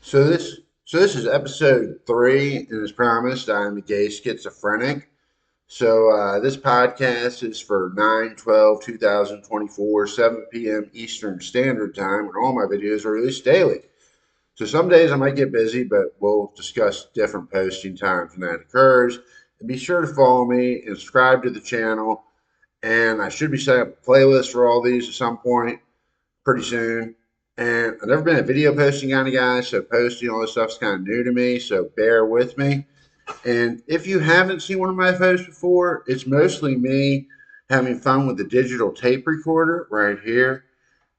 So this so this is episode 3, and as promised, I'm the Gay Schizophrenic. This podcast is for 9/12/2024, 7 p.m. Eastern Standard Time, when all my videos are released daily. So some days I might get busy, but we'll discuss different posting times when that occurs. And be sure to follow me and subscribe to the channel. And I should be setting up a playlist for all these at some point pretty soon. And I've never been a video posting kind of guy, so posting all this stuff is kind of new to me. So bear with me. And if you haven't seen one of my posts before, it's mostly me having fun with the digital tape recorder right here.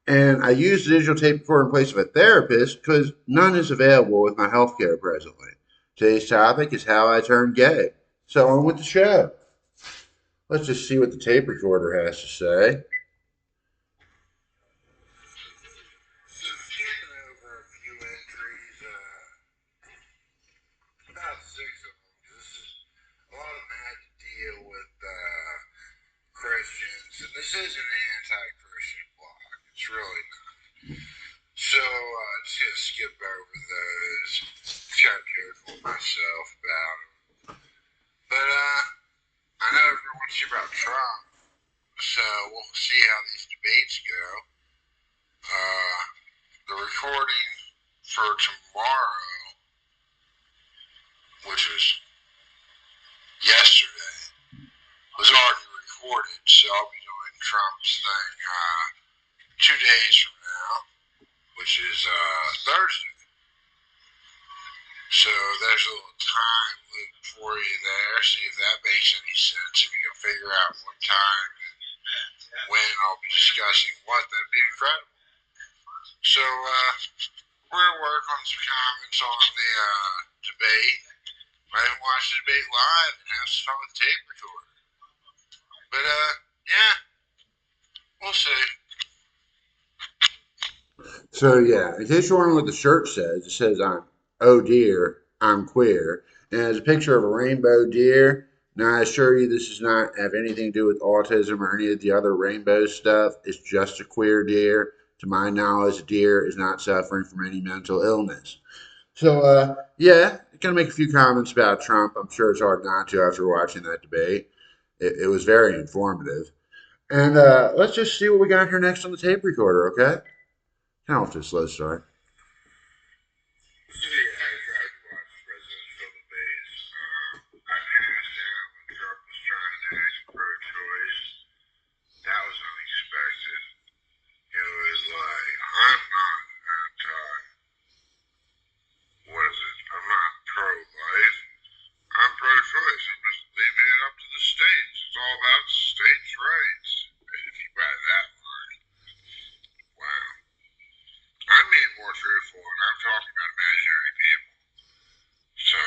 And I use the digital tape recorder in place of a therapist because none is available with my healthcare presently. Today's topic is how I turned gay. So on with the show. Let's just see what the tape recorder has to say. So skipping over a few entries, about 6 of them, because this is a lot of them had to deal with Christians, and this is an anti-Christian blog. It's really not. So just gonna skip over those. Try to joke with myself about them. But I know everyone wants to hear about Trump, so we'll see how these debates go. The recording for tomorrow, which was yesterday, was already recorded, so I'll be doing Trump's thing 2 days from now, which is Thursday. So there's a little time loop for you there. See if that makes any sense. If you can figure out what time and when I'll be discussing what, that'd be incredible. So we're going to work on some comments on the debate. I haven't watched the debate live and have some fun with the tape recorder. But yeah, we'll see. So yeah, in case you're wondering what the shirt says, it says I'm oh dear, I'm queer. And it's a picture of a rainbow deer. Now I assure you this does not have anything to do with autism or any of the other rainbow stuff. It's just a queer deer. To my knowledge, a deer is not suffering from any mental illness. So yeah, gonna make a few comments about Trump. I'm sure it's hard not to after watching that debate. It was very informative. And let's just see what we got here next on the tape recorder, okay? Kind of off to a slow start. Yeah, I tried to watch presidential debates. I passed out when Trump was trying to act pro-choice. That was unexpected. It was like, I'm not anti, what is it? I'm not pro-life. I'm pro-choice. I'm just leaving it up to the states. It's all about states' rights. If you buy that line, wow. I'm being more truthful, and I'm talking about imaginary people. So,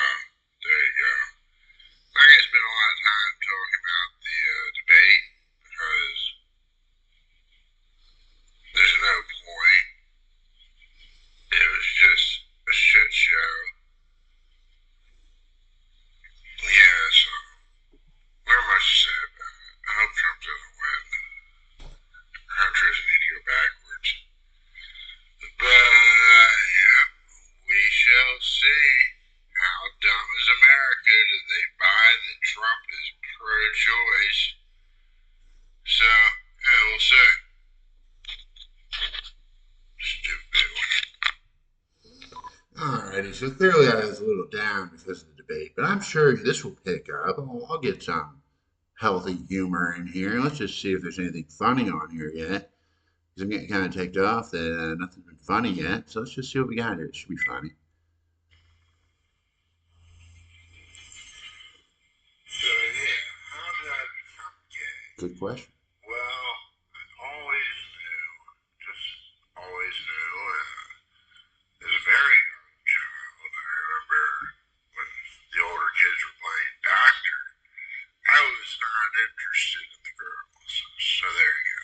there you go. I'm not going to spend a lot of time talking about the debate because there's no point. It was just a shit show. Yeah, so not much to say about it. I hope Trump doesn't win. Our country doesn't need to go backwards. But, yeah, we shall see. How dumb is America? Did they buy that Trump is pro-choice? So, yeah, we'll see. Stupid. Alrighty, so clearly I was a little down because of the debate, but I'm sure this will pick up. I'll get some healthy humor in here. Let's just see if there's anything funny on here yet. Because I'm getting kind of ticked off that nothing's been funny yet. So let's just see what we got here. It should be funny. So yeah, how did I become gay? Good question. Well, I always knew, just always knew. As a very young child, I remember when the older kids were playing doctor, I was not interested in the girls. So there you go.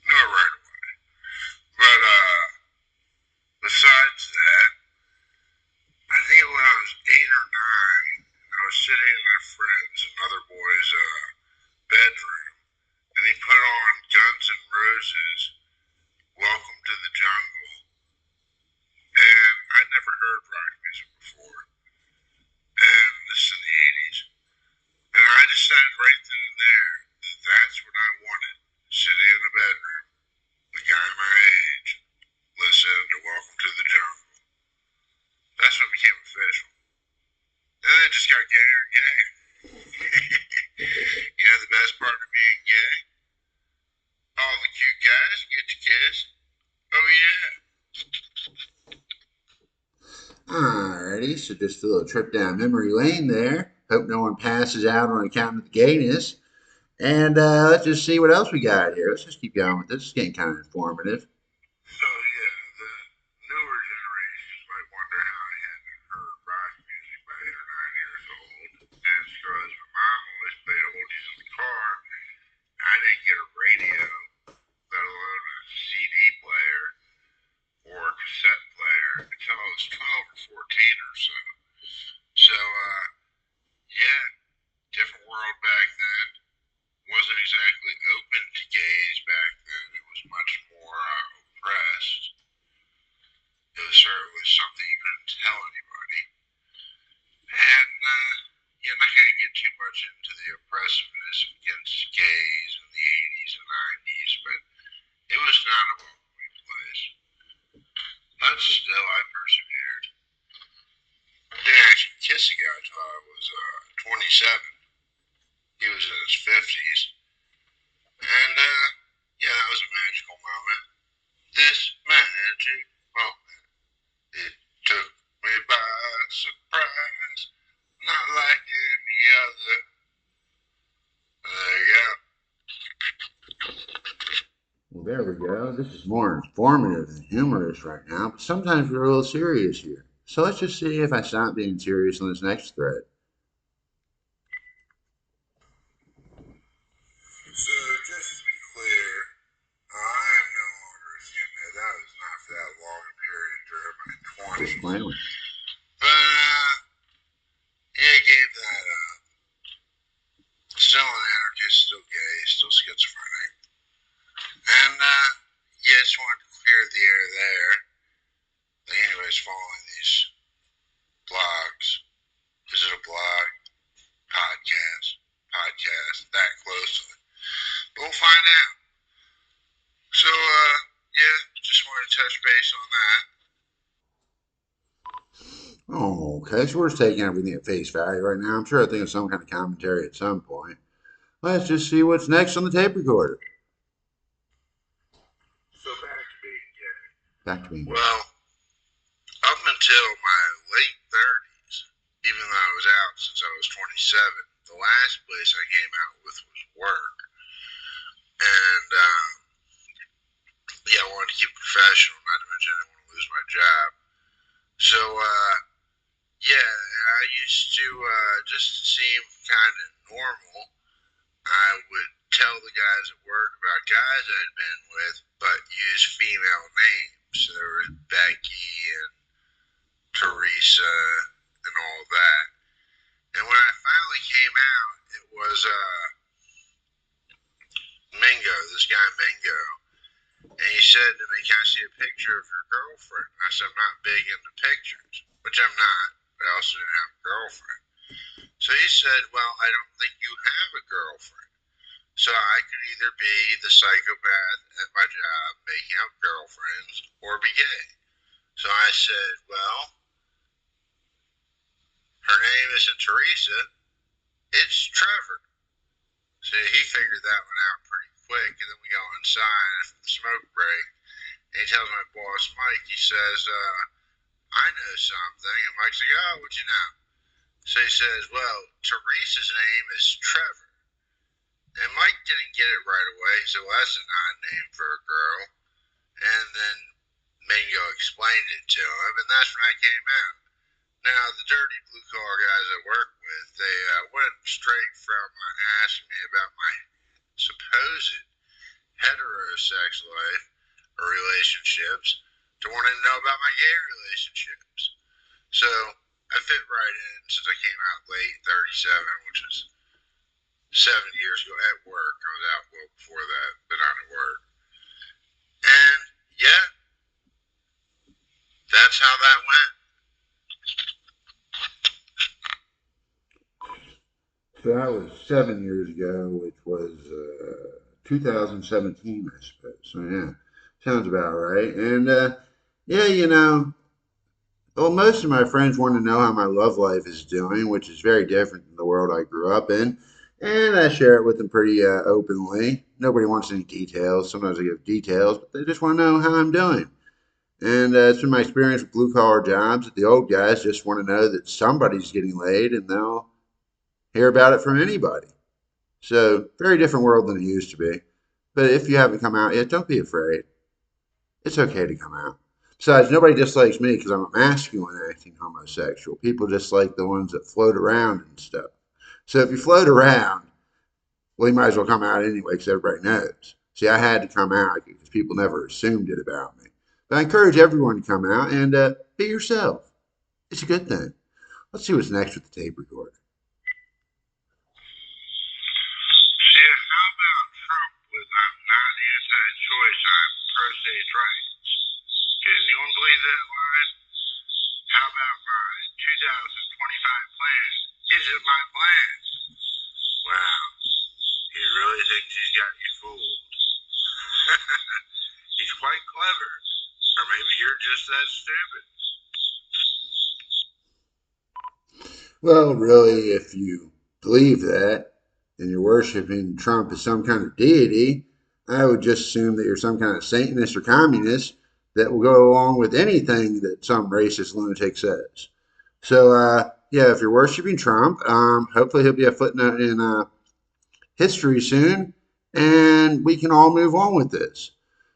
No, right away. But besides that, I think when I was 8 or 9, I was sitting in my friend's and other boy's bedroom, and he Alrighty, so just a little trip down memory lane there. Hope no one passes out on account of the gayness. And let's just see what else we got here. Let's just keep going with this. It's getting kind of informative. So yeah, the newer generations might wonder how I hadn't heard rock music by 8 or 9 years old. That's because my mom always played oldies in the car. I didn't get a radio, let alone a CD player or a cassette player until I was 12 or 14 or so. So yeah, different world back then. Wasn't exactly open to gays back then. It was much more oppressed. It was certainly something you couldn't tell anybody. And yeah, I'm not going to get too much into the oppressiveness against gays in the 80s and 90s, but it was not a welcoming place. But still, I persevered. I didn't actually kiss a guy until I was 27. He was in his 50s. And yeah, that was a magical moment. This magic moment, it took me by surprise, not like any other. There you go. Well, there we go. This is more informative than humorous right now, but sometimes we're a little serious here. So let's just see if I stop being serious on this next thread. So, just to be clear, I am no longer a skinhead. That was not for that long a period during my 20s. Disclaimer. But, yeah, gave that up. Still an anarchist, still gay, still schizophrenic. And, yeah, just wanted to clear the air there. Like anybody's following these blogs. Is it a blog? Podcast, that closely. But we'll find out. So, yeah, just wanted to touch base on that. Oh, okay. So we're just taking everything at face value right now. I'm sure I think of some kind of commentary at some point. Let's just see what's next on the tape recorder. So back to being gay. Back to being gay. Well, up until my late 30s, even though I was out since I was 27, the last place I came out with was work. And, yeah, I wanted to keep it professional, not to mention I didn't want to lose my job. So, yeah, I used to just seem kind of normal. I would tell the guys at work about guys I'd been with, but use female names. So there was Becky and Teresa and all that. And when I finally came out, it was Mingo, this guy Mingo. And he said to me, "Can I see a picture of your girlfriend?" And I said, "I'm not big into pictures," which I'm not, but I also didn't have a girlfriend. So he said, "Well, I don't think you have a girlfriend. So I could either be the psychopath at my job making up girlfriends or be gay." So I said, "Well, her name isn't Teresa, it's Trevor." So he figured that one out pretty quick, and then we go inside after the smoke break, and he tells my boss, Mike, he says, "I know something." And Mike's like, "Oh, what you know?" So he says, "Well, Teresa's name is Trevor." And Mike didn't get it right away. He said, "Well, that's an odd name for a girl." And then Mingo explained it to him, and that's when I came out. Now, the dirty blue-collar guys I work with, they went straight from asking me about my supposed heterosex life or relationships to wanting to know about my gay relationships. So I fit right in since I came out late, 37, which was 7 years ago at work. I was out well before that, but not at work. And yeah, that's how that went. So that was 7 years ago, which was 2017, I suppose. So yeah, sounds about right. And yeah, well, most of my friends want to know how my love life is doing, which is very different than the world I grew up in. And I share it with them pretty openly. Nobody wants any details. Sometimes I give details, but they just want to know how I'm doing. And it's been my experience with blue collar jobs that the old guys just want to know that somebody's getting laid and they'll hear about it from anybody. So, very different world than it used to be. But if you haven't come out yet, don't be afraid. It's okay to come out. Besides, nobody dislikes me because I'm a masculine acting homosexual. People just like the ones that float around and stuff. So if you float around, well, you might as well come out anyway because everybody knows. See, I had to come out because people never assumed it about me. But I encourage everyone to come out and be yourself. It's a good thing. Let's see what's next with the tape recorder. See, how about Trump with I'm not anti-choice, I'm pro-states' rights? Can anyone believe that line? How about my 2025 plan? Isn't my plan? Wow, he really thinks he's got you fooled. He's quite clever. Or maybe you're just that stupid. Well, really, if you believe that and you're worshiping Trump as some kind of deity, I would just assume that you're some kind of Satanist or communist that will go along with anything that some racist lunatic says. So, yeah, if you're worshiping Trump, hopefully he'll be a footnote in history soon, and we can all move on with this.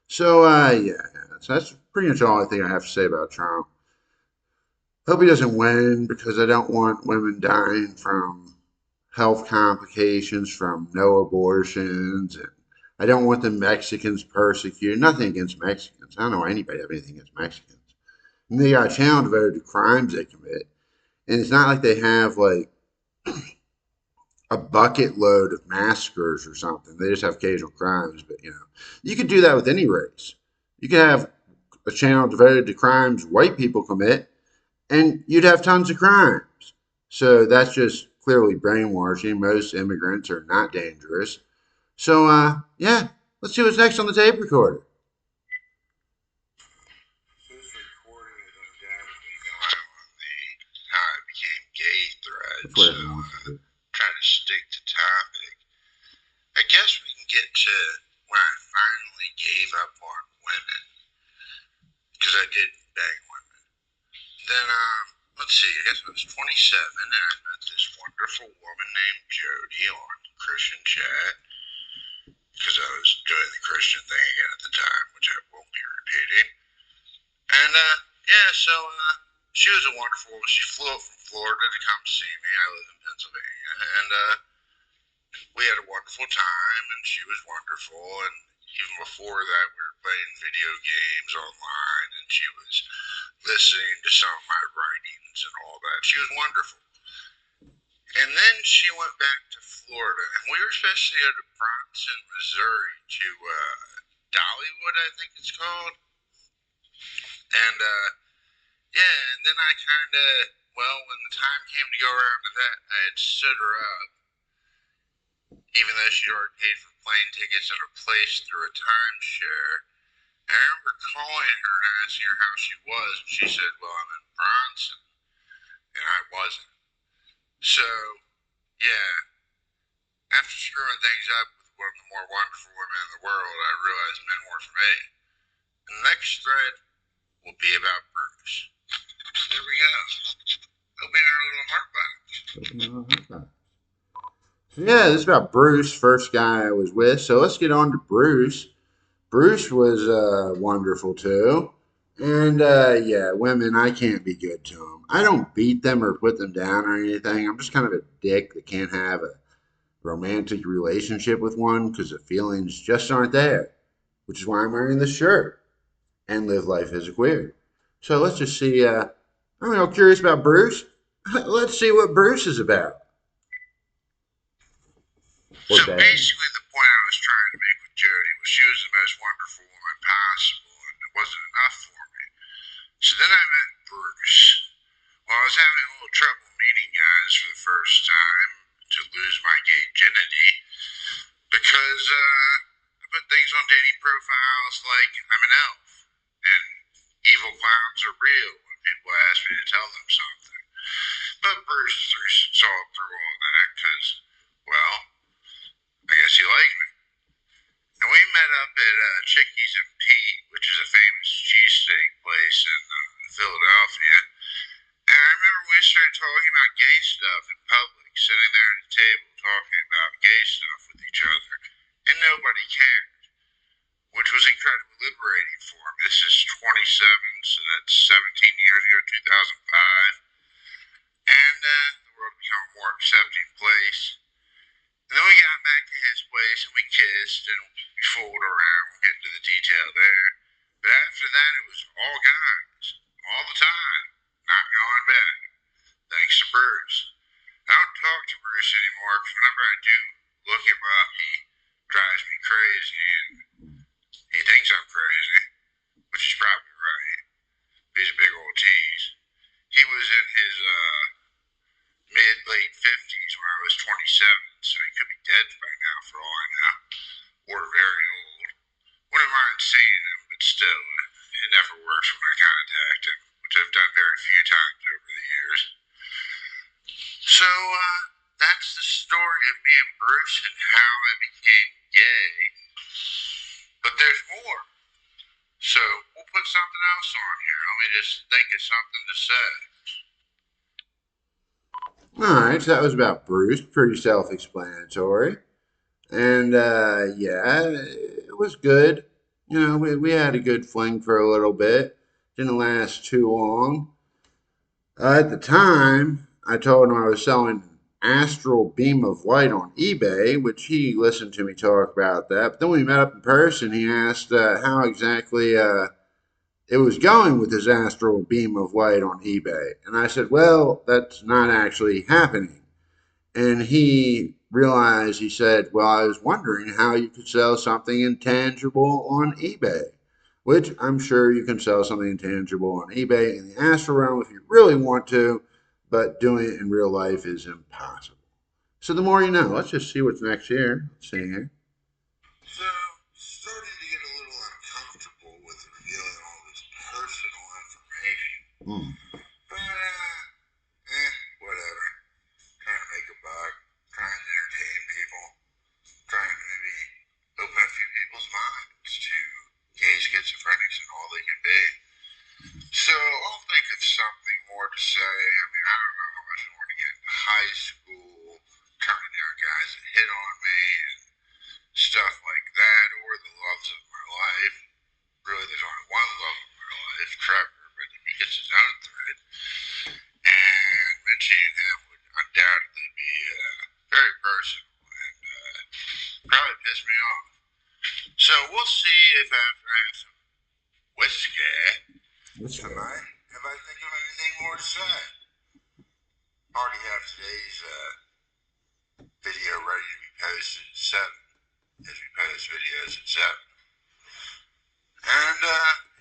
So, yeah, so that's pretty much all I think I have to say about Trump. Hope he doesn't win because I don't want women dying from health complications from no abortions, and I don't want the Mexicans persecuted. Nothing against Mexicans. I don't know anybody have anything against Mexicans. And they got a channel devoted to crimes they commit, and it's not like they have like a bucket load of massacres or something. They just have occasional crimes, but you could do that with any race. You could have a channel devoted to crimes white people commit, and you'd have tons of crimes. So that's just clearly brainwashing. Most immigrants are not dangerous. So, yeah, let's see what's next on the tape recorder. This recording is undoubtedly going on the how I became gay thread, That's what so everyone wants to do. try to stick to topic. I guess we can get to when I finally gave up on women, because I did bang women. Then, let's see, I guess I was 27 and I met this wonderful woman named Jody on Christian chat, because I was doing the Christian thing again at the time, which I won't be repeating. And, yeah, so, she was a wonderful woman. She flew up from Florida to come see me. I live in Pennsylvania. And, we had a wonderful time, and she was wonderful. And even before that, we were playing video games online, and she was listening to some of my writings and all that. She was wonderful. And then she went back to Florida, and we were supposed to go to Bronson, Missouri to Dollywood, I think it's called. And yeah, and then I kind of, well, when the time came to go around to that, I had stood her up, even though she'd already paid for plane tickets and a place through a timeshare. And I remember calling her and asking her how she was, and she said, well, I'm in Bronson, and I wasn't. So, yeah, after screwing things up with one of the more wonderful women in the world, I realized men weren't for me. And the next thread will be about Bruce. There we go. Opening our little heart box. So, yeah, this is about Bruce, first guy I was with. So let's get on to Bruce. Bruce was wonderful too. And yeah, women, I can't be good to them. I don't beat them or put them down or anything. I'm just kind of a dick that can't have a romantic relationship with one because the feelings just aren't there, which is why I'm wearing this shirt and live life as a queer. So let's just see. I'm all curious about Bruce. Let's see what Bruce is about. So basically, the point I was trying to make with Jody was she was the most wonderful woman possible, and it wasn't enough for me. So then I met Bruce. Well, I was having a little trouble meeting guys for the first time to lose my gay virginity because I put things on dating profiles like I'm an elf and evil clowns are real when people ask me to tell them something. But Bruce saw through all that because, well, I guess he liked me. And we met up at Chickies and Pete, which which is a famous cheesesteak place in Philadelphia. And I remember we started talking about gay stuff in public, sitting there at a table talking about gay stuff with each other, and nobody cared, which was incredibly liberating for me. This is 27, so that's 17 years ago, 2005, and the world became a more accepting place. And then we got back to his place and we kissed and we fooled around. We'll get into the detail there. But after that, it was all guys, all the time, not going back. Thanks to Bruce. I don't talk to Bruce anymore because whenever I do look him up, he drives me crazy and he thinks I'm crazy, which is probably right. He's a big old tease. He was in his mid-late 50s when I was 27, so he could be dead by now for all I know, or very old. Wouldn't mind seeing him, but still, it never works when I contact him, which I've done very few times over the years. So, that's the story of me and Bruce and how I became gay. But there's more. So, we'll put something else on here. Let me just think of something to say. All right, so that was about Bruce. Pretty self-explanatory. And yeah, it was good. You know, we had a good fling for a little bit. Didn't last too long. At the time, I told him I was selling an astral beam of light on eBay, which he listened to me talk about that. But then when we met up in person, he asked how exactly it was going with his astral beam of light on eBay. And I said, well, that's not actually happening. And he realized, he said, well, I was wondering how you could sell something intangible on eBay, which I'm sure you can sell something intangible on eBay in the astral realm if you really want to, but doing it in real life is impossible. So the more you know, let's just see what's next here. Let's see here. So, starting to get a little uncomfortable with revealing all this personal information. Hmm. But, whatever. Trying to make a buck, trying to entertain people, trying to maybe open a few people's minds to gay schizophrenics and all they can be. So, I'll think of something more to say. I mean, I don't know how much I want to get into high school, turning down guys that hit on me, and stuff like that, or the loves of my life. Really, there's only one love of my life, Trevor, but he gets his own thread. And mentioning him would undoubtedly be very personal and probably piss me off. So we'll see if after I have some whiskey, have I think of anything more to say? I already have today's video ready to be posted at 7, as we post videos at 7. And,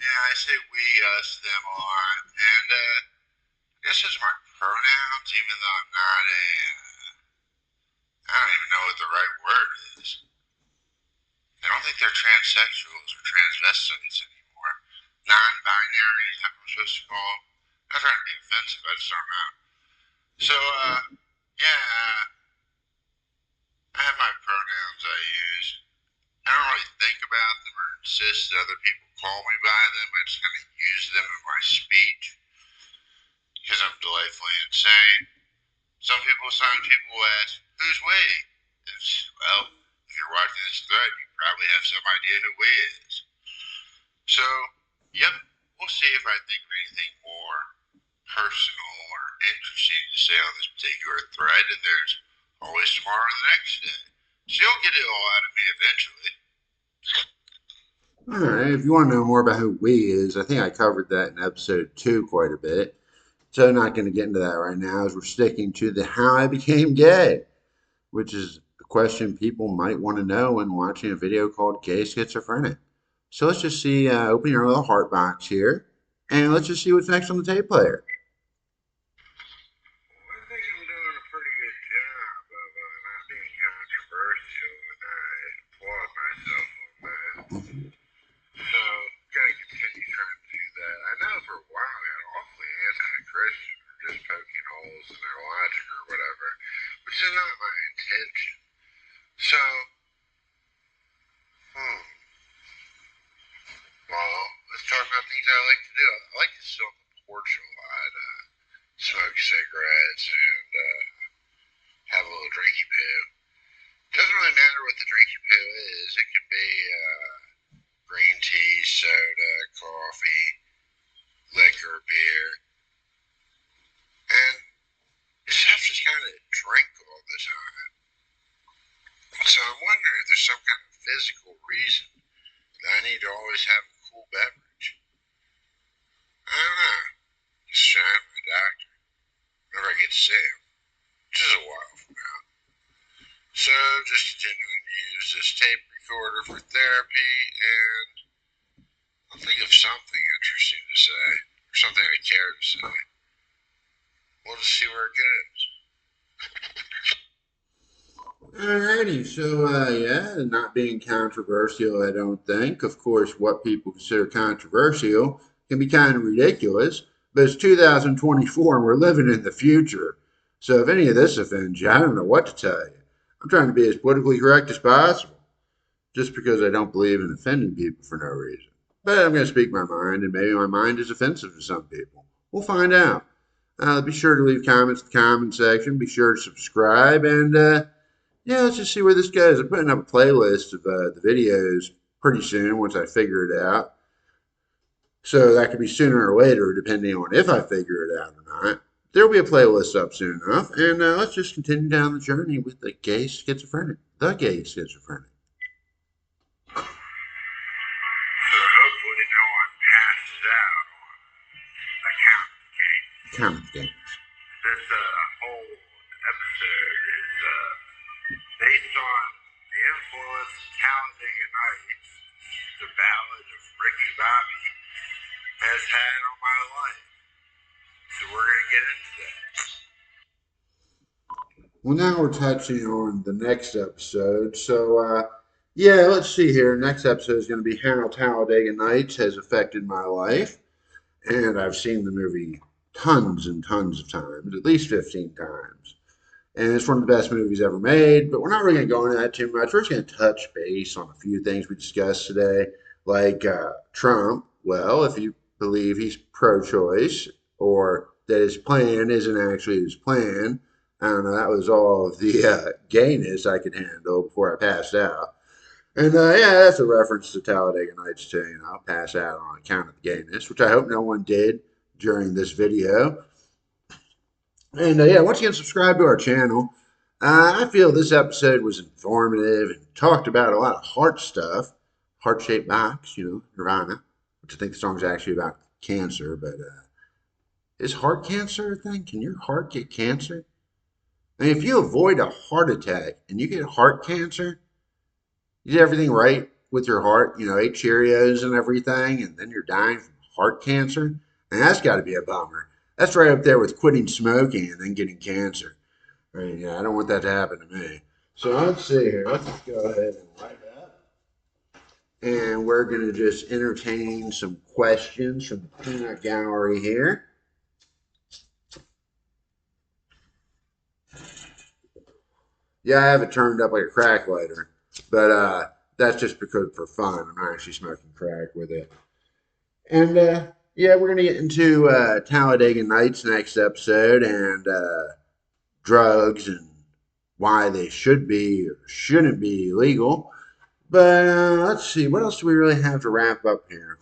yeah, I say we, us, them a lot. And, I guess those are my pronouns, even though I'm not I don't even know what the right word is. I don't think they're transsexuals or transvestites anymore. Non-binary, is that what I'm supposed to call them? I'm not trying to be offensive, I just don't know. So, yeah, I have my pronouns I use. I don't really think about them or insist that other people call me by them. I just kind of use them in my speech because I'm delightfully insane. Some people will ask, who's we? Well, if you're watching this thread, you probably have some idea who we is. So, yep, we'll see if I think of anything more personal or interesting to say on this particular thread, and there's always tomorrow and the next day. So you'll get it all out of me eventually. All right, if you want to know more about who we is, I think I covered that in episode 2 quite a bit. So I'm not going to get into that right now as we're sticking to the how I became gay, which is a question people might want to know when watching a video called Gay Schizophrenic. So let's just see, open your little heart box here, and let's just see what's next on the tape player. I think I'm doing a pretty good job of not being controversial, and I applaud myself on that. So, gonna continue trying to do that. I know for a while I got awfully anti-Christian or just poking holes in their logic or whatever, which is not my intention. So, well, and have a little drinky poo. Doesn't really matter what the drinky poo is. It could be green tea, soda, coffee, liquor, beer, and you just have to kind of drink all the time. So I'm wondering if there's some kind of physical reason that I need to always have a cool beverage. I don't know. Just trying my doctor whenever I get sick, which is a while from now. So just continuing to use this tape recorder for therapy, and I'll think of something interesting to say, or something I care to say. We'll just see where it goes. Alrighty, so yeah, not being controversial, I don't think. Of course, what people consider controversial can be kind of ridiculous, but it's 2024 and we're living in the future. So if any of this offends you, I don't know what to tell you. I'm trying to be as politically correct as possible, just because I don't believe in offending people for no reason. But I'm going to speak my mind, and maybe my mind is offensive to some people. We'll find out. Be sure to leave comments in the comment section. Be sure to subscribe, and yeah, let's just see where this goes. I'm putting up a playlist of the videos pretty soon once I figure it out. So that could be sooner or later, depending on if I figure it out or not. There'll be a playlist up soon enough. And let's just continue down the journey with the gay schizophrenic. The gay schizophrenic. So hopefully no one passes out on account game. Count games. This whole episode is based on the influence Talladega Nights, the ballad of Ricky Bobby, has had on my life. So we're going to get into that. Well, now we're touching on the next episode. So, yeah, let's see here. Next episode is going to be how Talladega Nights has affected my life. And I've seen the movie tons and tons of times, at least 15 times. And it's one of the best movies ever made, but we're not really going to go into that too much. We're just going to touch base on a few things we discussed today, like Trump. Well, if you believe he's pro choice or that his plan isn't actually his plan, I don't know, that was all of the gayness I could handle before I passed out. And yeah, that's a reference to Talladega Nights too. You know, pass out on account of the gayness, which I hope no one did during this video. And yeah, once again, subscribe to our channel. I feel this episode was informative and talked about a lot of heart stuff. Heart shaped box, you know, Nirvana, which I think the song's actually about cancer. But is heart cancer a thing? Can your heart get cancer? I mean, if you avoid a heart attack and you get heart cancer, you did everything right with your heart, you know, ate Cheerios and everything, and then you're dying from heart cancer. And that's got to be a bummer. That's right up there with quitting smoking and then getting cancer. I mean, yeah, I don't want that to happen to me. So let's see here. Let's just go ahead and light up. And we're going to just entertain some questions from the peanut gallery here. Yeah, I have it turned up like a crack lighter, but that's just because for fun. I'm not actually smoking crack with it. And yeah, we're gonna get into Talladega Nights next episode and drugs and why they should be or shouldn't be legal. But let's see, what else do we really have to wrap up here?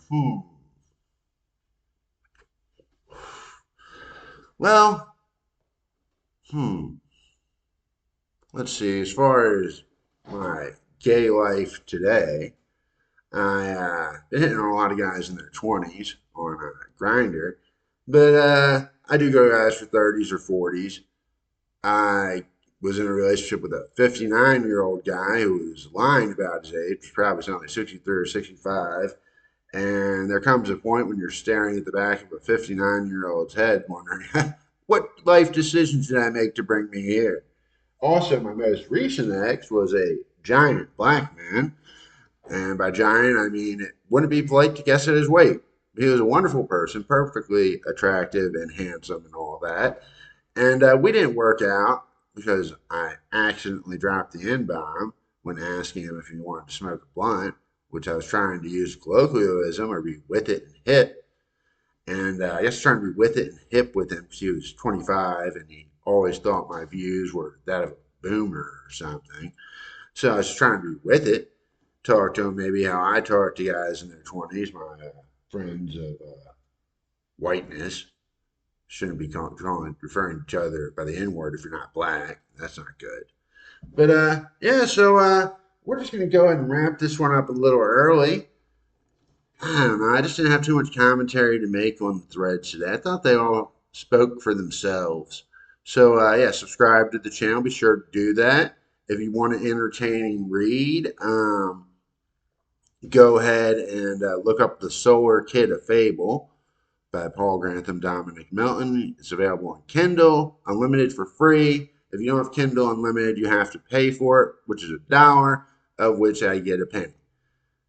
Well, let's see. As far as my gay life today, I been hitting on a lot of guys in their 20s on a grinder, but I do go guys for 30s or 40s. I was in a relationship with a 59-year-old guy who was lying about his age, probably only 63 or 65. And there comes a point when you're staring at the back of a 59-year-old's head, wondering, what life decisions did I make to bring me here? Also, my most recent ex was a giant black man. And by giant, I mean it wouldn't be polite to guess at his weight. He was a wonderful person, perfectly attractive and handsome and all that. And we didn't work out because I accidentally dropped the N bomb when asking him if he wanted to smoke a blunt, which I was trying to use colloquialism or be with it and hip. And I guess trying to be with it and hip with him because he was 25 and he always thought my views were that of a boomer or something. So I was trying to be with it, talk to them maybe how I talk to guys in their 20s, my friends of whiteness. Shouldn't be referring to each other by the N word if you're not black. That's not good. But yeah, so we're just gonna go ahead and wrap this one up a little early. I don't know. I just didn't have too much commentary to make on the threads today. I thought they all spoke for themselves. So yeah, subscribe to the channel. Be sure to do that. If you want an entertaining read, go ahead and look up The Solar Kid of Fable by Paul Grantham, Dominic Melton. It's available on Kindle, unlimited for free. If you don't have Kindle Unlimited, you have to pay for it, which is $1, of which I get a penny.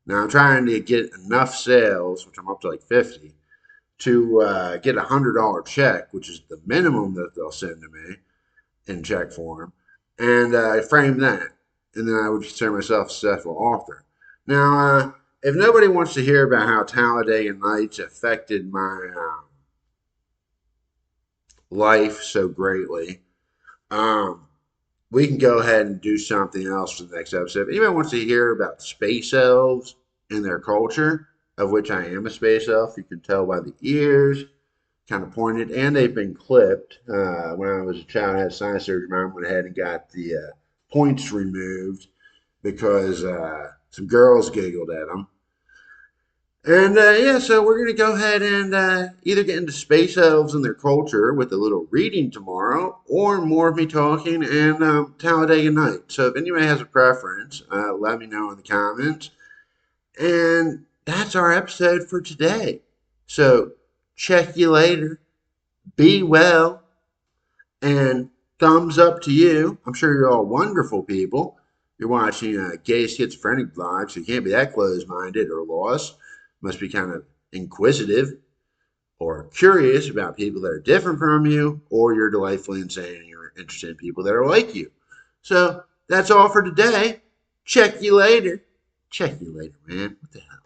Now I'm trying to get enough sales, which I'm up to like 50, to get $100 check, which is the minimum that they'll send to me in check form, and frame that, and then I would consider myself a successful author. Now, if nobody wants to hear about how Talladega Nights affected my life so greatly, um, we can go ahead and do something else for the next episode. If anybody wants to hear about space elves and their culture, of which I am a space elf, you can tell by the ears, kind of pointed, and they've been clipped. When I was a child, I had sinus surgery. Mom went ahead and got the points removed because some girls giggled at them. And yeah, so we're going to go ahead and either get into space elves and their culture with a little reading tomorrow, or more of me talking and Talladega Night. So if anybody has a preference, let me know in the comments. And that's our episode for today. So check you later. Be well, and thumbs up to you. I'm sure you're all wonderful people. You're watching a Gay Schizophrenic vlog, so you can't be that closed-minded or lost. Must be kind of inquisitive or curious about people that are different from you, or you're delightfully insane and you're interested in people that are like you. So that's all for today. Check you later. Check you later, man. What the hell?